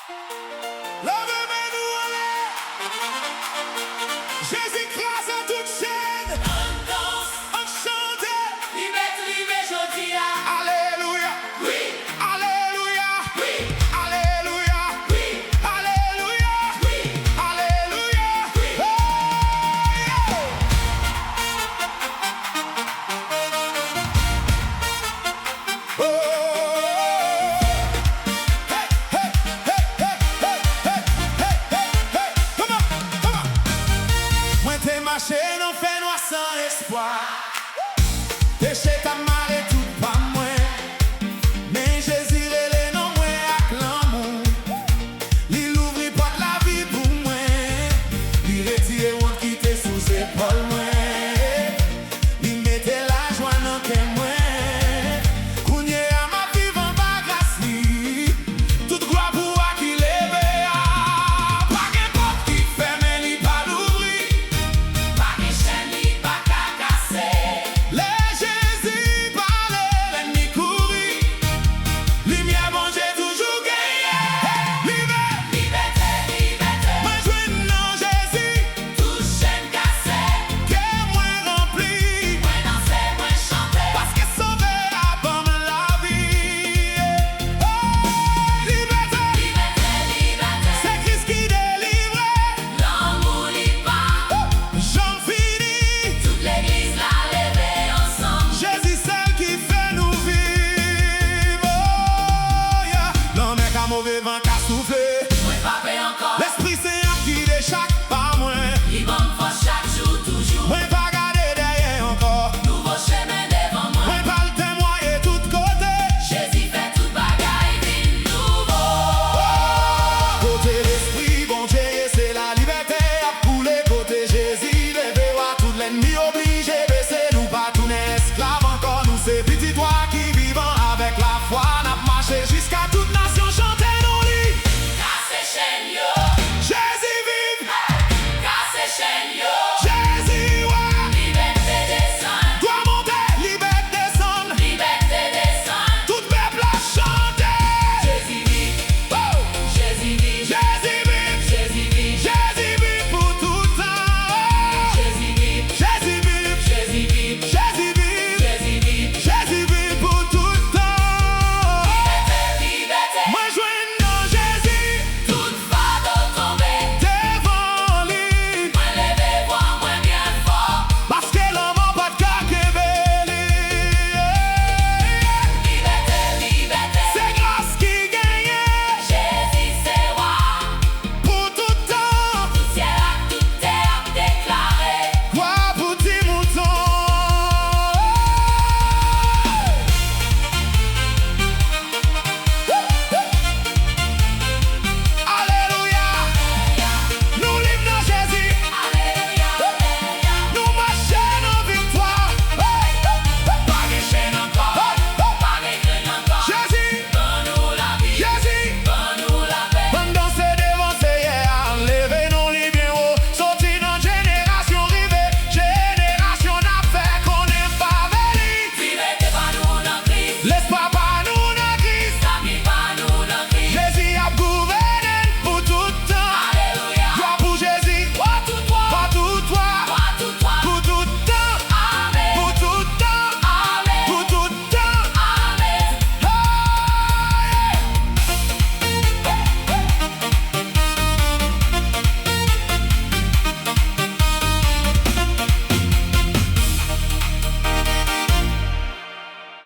Levez-moi nous aller. Jésus classe en toute chaîne. On danse, On chante. libre, jodia. Alléluia. Oui, Alléluia. oui, Alléluia. oui, Alléluia. oui, Alléluia. oui. Oh, yeah. Oh. Hey, hey, hey, hey, hey, hey, hey, hey, hey. Come on, come on. Moi t'es marché, non fait noir sans espoir. Péché ta marée tout pas moins. Mais Jésus les non moins avec l'amour. Il ouvre pas la vie pour moi. Il retire honte qui était sous ses épaules moi. Il mettait la joie dans que moi. Kounye à ma vie en grâce li. Toute gloire pour moi qui lève. Pas qu'importe qui fait mais il pas l'ouvrir. Pas de chaîne, ni pas qu'à casser. Les Jésus parlait, l'ennemi courit. Lumière bon j'ai toujours gagné. Liberté, Liberté, liberté, moi joue dans Jésus. tout chaîne cassée. Cœur moins rempli. Moins danser, moins chanter. Parce que sauvé avant la vie. Oh, liberté, Liberté, liberté, c'est Christ qui délivre. l'amour libre. J'en finis. Toute l'église l'a levé ensemble. Jésus celle qui fait nous vivre. Oh, yeah. L'homme est qu'un mauvais vent